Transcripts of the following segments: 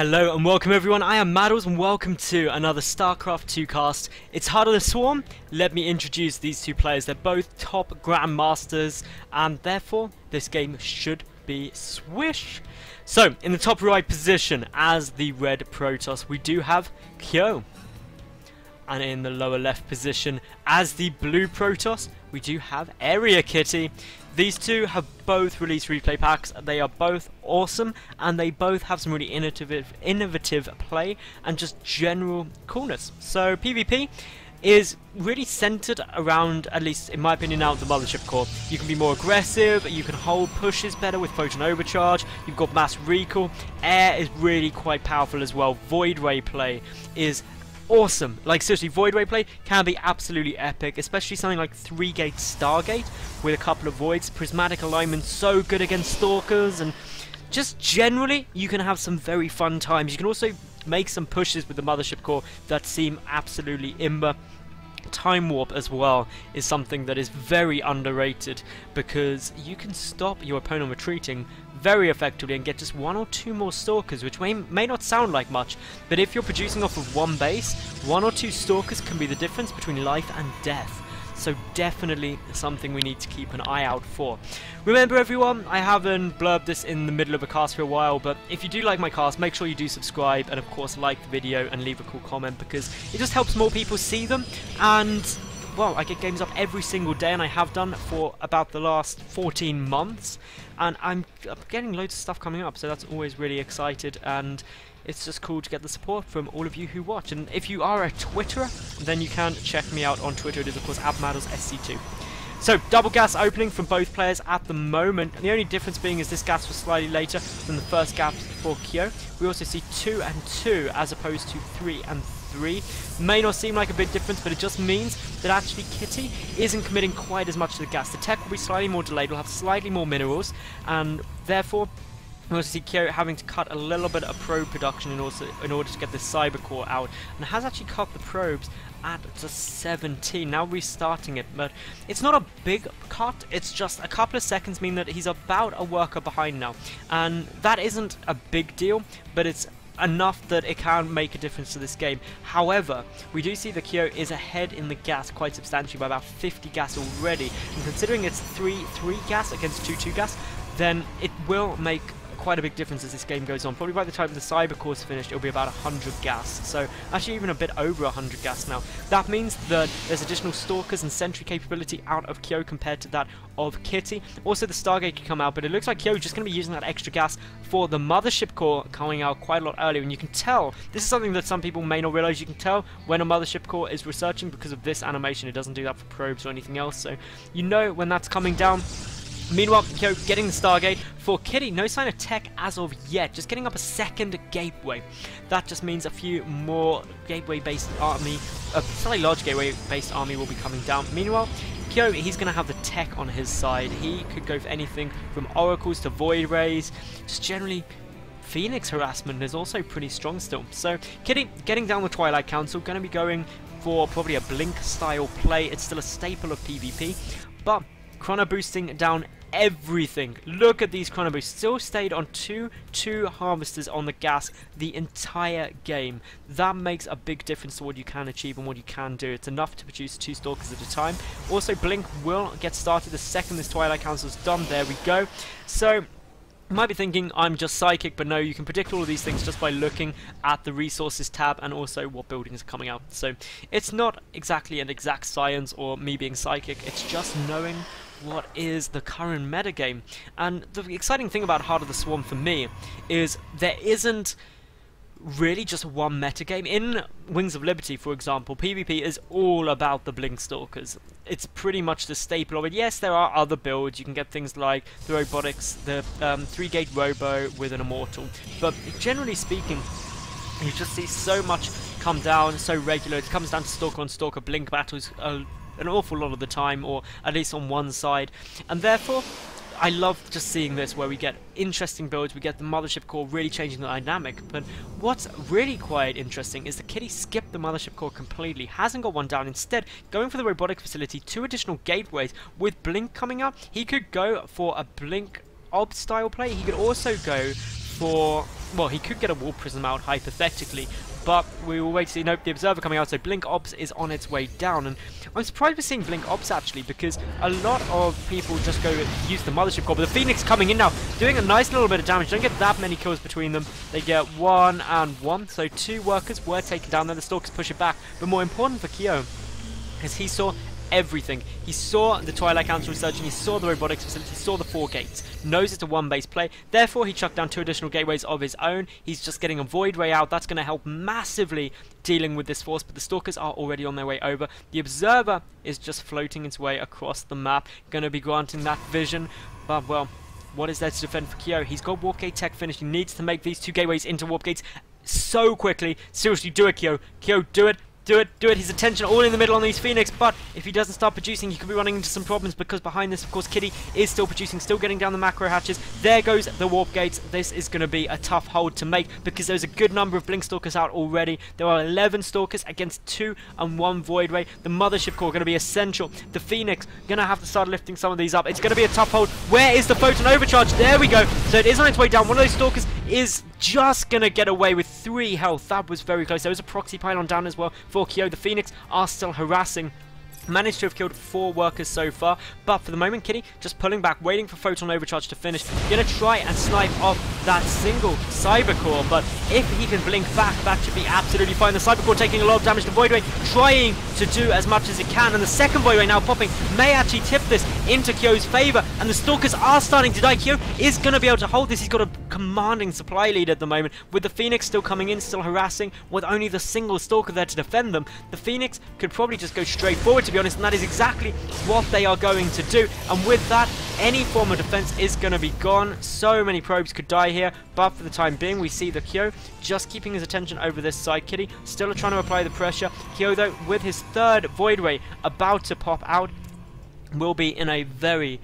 Hello and welcome everyone, I am Madals and welcome to another StarCraft 2 cast. It's Heart of the Swarm. Let me introduce these two players. They're both top Grandmasters and therefore this game should be swish. So, in the top right position as the red Protoss we do have Kyo. And in the lower left position as the blue Protoss we do have areaKitty. These two have both released replay packs. They are both awesome and they both have some really innovative play and just general coolness. So PvP is really centered around, at least in my opinion now, the Mothership Core. You can be more aggressive, you can hold pushes better with Photon Overcharge, you've got mass recall, air is really quite powerful as well, Void Ray play is awesome. Like seriously, Void Ray play can be absolutely epic, especially something like 3-gate Stargate with a couple of voids. Prismatic alignment so good against Stalkers, and just generally you can have some very fun times. You can also make some pushes with the Mothership Core that seem absolutely imber. Time Warp as well is something that is very underrated because you can stop your opponent retreating very effectively and get just one or two more Stalkers, which may not sound like much, but if you're producing off of one base, one or two Stalkers can be the difference between life and death. So definitely something we need to keep an eye out for. Remember everyone, I haven't blurbed this in the middle of a cast for a while, but if you do like my cast, make sure you do subscribe and of course like the video and leave a cool comment because it just helps more people see them. And well, I get games up every single day and I have done for about the last 14 months and I'm getting loads of stuff coming up, so that's always really excited, and it's just cool to get the support from all of you who watch. And if you are a Twitterer, then you can check me out on Twitter. It is of course @MadalsSC2. So double gas opening from both players at the moment. The only difference being is this gas was slightly later than the first gas for Kyo. We also see 2 and 2 as opposed to 3 and 3. May not seem like a big difference, but it just means that actually Kitty isn't committing quite as much to the gas. The tech will be slightly more delayed, we'll have slightly more minerals, and therefore we also see Kyo having to cut a little bit of probe production in order to get this cyber core out, and has actually cut the probes at just 17, now restarting it, but it's not a big cut, it's just a couple of seconds mean that he's about a worker behind now, and that isn't a big deal, but it's enough that it can make a difference to this game. However, we do see that Kyo is ahead in the gas quite substantially by about 50 gas already, and considering it's 3-3 gas against 2-2 gas, then it will make quite a big difference as this game goes on. Probably by the time the cyber core is finished, it'll be about 100 gas. So actually even a bit over 100 gas now. That means that there's additional Stalkers and Sentry capability out of Kyo compared to that of Kitty. Also the Stargate can come out, but it looks like Kyo is just going to be using that extra gas for the Mothership Core coming out quite a lot earlier. And you can tell, this is something that some people may not realize, you can tell when a Mothership Core is researching because of this animation. It doesn't do that for probes or anything else, so you know when that's coming down. Meanwhile, Kyo getting the Stargate. For Kitty, no sign of tech as of yet, just getting up a second gateway. That just means a few more gateway-based army, a slightly large gateway-based army will be coming down. Meanwhile, Kyo, he's going to have the tech on his side. He could go for anything from oracles to void rays, just generally Phoenix harassment is also pretty strong still. So Kitty getting down the Twilight Council, going to be going for probably a blink style play. It's still a staple of PvP, but chrono boosting down everything. Look at these chrono boosts. Still stayed on 2 harvesters on the gas the entire game. That makes a big difference to what you can achieve and what you can do. It's enough to produce 2 Stalkers at a time. Also, blink will get started the second this Twilight Council is done. There we go. So you might be thinking I'm just psychic, but no, you can predict all of these things just by looking at the resources tab and also what buildings are coming out. So it's not exactly an exact science or me being psychic, it's just knowing what is the current metagame. And the exciting thing about Heart of the Swarm for me is there isn't really just one metagame. In Wings of Liberty, for example, PvP is all about the Blink Stalkers. It's pretty much the staple of it. Yes, there are other builds. You can get things like the robotics, the 3-gate robo with an immortal. But generally speaking, you just see so much come down, so regular. It comes down to Stalker on Stalker Blink battles an awful lot of the time, or at least on one side. And therefore, I love just seeing this where we get interesting builds, we get the Mothership Core really changing the dynamic. But what's really quite interesting is that Kitty skipped the Mothership Core completely, hasn't got one down, instead going for the robotic facility, 2 additional gateways. With Blink coming up, he could go for a Blink Ob style play, he could also go for... Well, he could get a wall prism out, hypothetically, but we will wait to see. Nope, the Observer coming out, so Blink Ops is on its way down, and I'm surprised we're seeing Blink Ops, actually, because a lot of people just go use the Mothership Core, but the Phoenix coming in now, doing a nice little bit of damage. Don't get that many kills between them. They get 1 and 1, so 2 workers were taken down, then the Stalkers push it back, but more important for Kyo, is he saw everything. He saw the Twilight Council researching, he saw the robotics facility, he saw the 4 gates, knows it's a 1-base play, therefore he chucked down 2 additional gateways of his own. He's just getting a Void Ray out. That's going to help massively dealing with this force, but the Stalkers are already on their way over. The Observer is just floating its way across the map, going to be granting that vision, but well, what is there to defend for Kyo? He's got Warp Gate tech finished. He needs to make these 2 gateways into Warp Gates so quickly. Seriously, do it, Kyo. Kyo, do it. Do it, do it. His attention all in the middle on these Phoenix, but if he doesn't start producing, he could be running into some problems, because behind this, of course, Kitty is still producing, still getting down the macro hatches. There goes the Warp Gates. This is going to be a tough hold to make, because there's a good number of Blink Stalkers out already. There are 11 Stalkers against 2 and 1 Void Ray. The Mothership Core going to be essential. The Phoenix going to have to start lifting some of these up. It's going to be a tough hold. Where is the Photon Overcharge? There we go. So it is on its way down. One of those Stalkers is just going to get away with 3 health. That was very close. There was a proxy pylon down as well for Kyo. The Phoenix are still harassing. Managed to have killed 4 workers so far, but for the moment, Kitty just pulling back, waiting for Photon Overcharge to finish. Gonna try and snipe off that single Cyber Core, but if he can blink back, that should be absolutely fine. The Cyber Core taking a lot of damage. The Void Ray trying to do as much as it can, and the second Void Ray now popping may actually tip this into Kyo's favor, and the Stalkers are starting to die. Kyo is gonna be able to hold this. He's got a commanding supply lead at the moment, with the Phoenix still coming in, still harassing, with only the single Stalker there to defend them. The Phoenix could probably just go straight forward, to be honest, and that is exactly what they are going to do. And with that, any form of defense is going to be gone. So many probes could die here, but for the time being, we see the Kyo just keeping his attention over this side. Kitty still trying to apply the pressure. Kyo, though, with his 3rd Void Ray about to pop out, will be in a very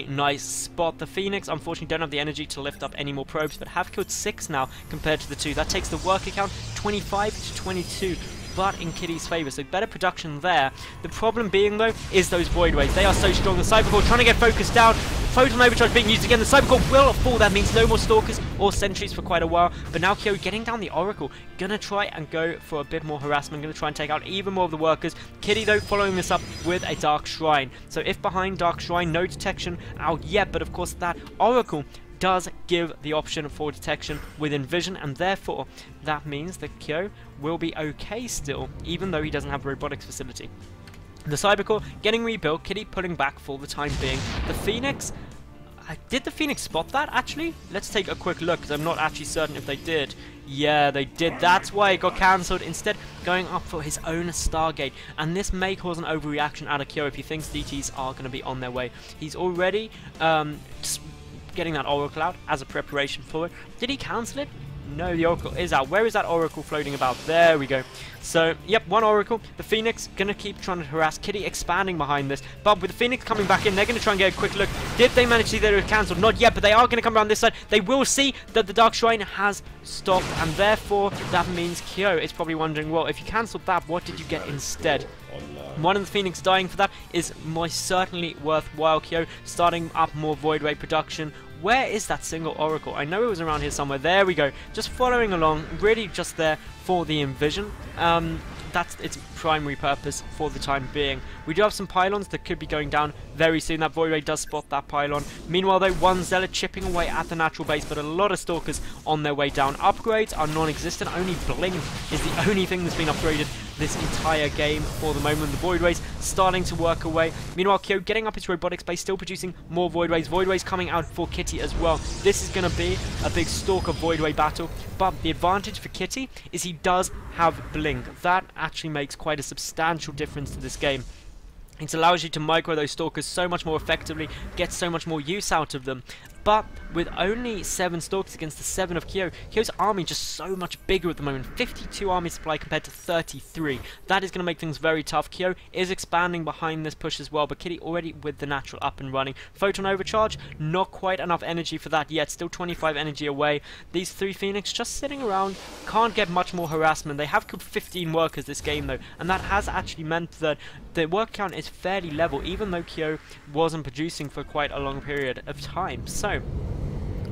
nice spot. The Phoenix unfortunately don't have the energy to lift up any more probes, but have killed 6 now compared to the 2. That takes the worker count 25 to 22. But in Kitty's favour, so better production there. The problem being, though, is those Void Rays. They are so strong. The Cyber Core trying to get focused down. Photon Overcharge being used again. The Cyber Core will fall. That means no more Stalkers or Sentries for quite a while. But now Kyo getting down the Oracle. Gonna try and go for a bit more harassment. Gonna try and take out even more of the workers. Kitty, though, following this up with a Dark Shrine. So if behind Dark Shrine, no detection out yet. But of course, that Oracle does give the option for detection within vision, and therefore that means that Kyo will be okay still, even though he doesn't have a robotics facility. The Cyber Core getting rebuilt, Kitty pulling back for the time being. The Phoenix, did the Phoenix spot that actually? Let's take a quick look, because I'm not actually certain if they did. Yeah, they did. That's why it got cancelled, instead going up for his own Stargate. And this may cause an overreaction out of Kyo if he thinks DTs are going to be on their way. He's already getting that Oracle out as a preparation for it. Did he cancel it? No, the Oracle is out. Where is that Oracle floating about? There we go. So, yep, 1 Oracle. The Phoenix going to keep trying to harass. Kitty expanding behind this. But with the Phoenix coming back in, they're going to try and get a quick look. Did they manage to see that it was cancelled? Not yet, but they are going to come around this side. They will see that the Dark Shrine has stopped, and therefore that means Kyo is probably wondering, well, if you cancelled that, what did you get instead? One of the Phoenix dying for that is most certainly worthwhile. Kyo starting up more Void Ray production. Where is that single Oracle? I know it was around here somewhere. There we go. Just following along, really just there for the Envision. That's its primary purpose for the time being. We do have some pylons that could be going down very soon. That Void Ray does spot that pylon. Meanwhile, though, 1 Zealot chipping away at the natural base, but a lot of Stalkers on their way down. Upgrades are non-existent. Only Blink is the only thing that's been upgraded this entire game for the moment. The Void Rays starting to work away. Meanwhile, Kyo getting up its robotics base, still producing more Void Rays. Void Rays coming out for Kitty as well. This is going to be a big Stalker Void Ray battle, but the advantage for Kitty is he does have Blink. That actually makes quite a substantial difference to this game. It allows you to micro those Stalkers so much more effectively, get so much more use out of them. But with only 7 Stalkers against the 7 of Kyo, Kyo's army just so much bigger at the moment. 52 army supply compared to 33. That is going to make things very tough. Kyo is expanding behind this push as well, but Kitty already with the natural up and running. Photon Overcharge, not quite enough energy for that yet. Still 25 energy away. These 3 Phoenix just sitting around, can't get much more harassment. They have killed 15 workers this game though, and that has actually meant that the work count is fairly level, even though Kyo wasn't producing for quite a long period of time. So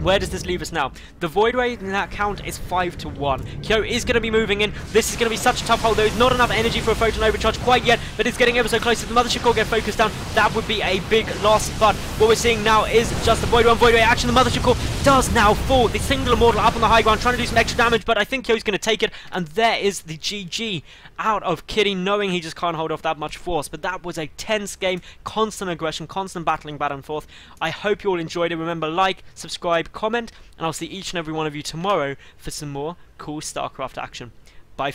Where does this leave us now? The Void Ray in that count is 5-1. Kyo is going to be moving in. This is going to be such a tough hold. There is not enough energy for a Photon Overcharge quite yet, but it's getting ever so close. If the Mothership Core get focused down, that would be a big loss. But what we're seeing now is just the Void Ray on Void Ray action. The Mothership Core does now fall. The single Immortal up on the high ground, trying to do some extra damage, but I think Kyo's going to take it. And there is the GG out of Kitty, knowing he just can't hold off that much force. But that was a tense game, constant aggression, constant battling back and forth. I hope you all enjoyed it. Remember, like, subscribe, comment, and I'll see each and every one of you tomorrow for some more cool StarCraft action. Bye.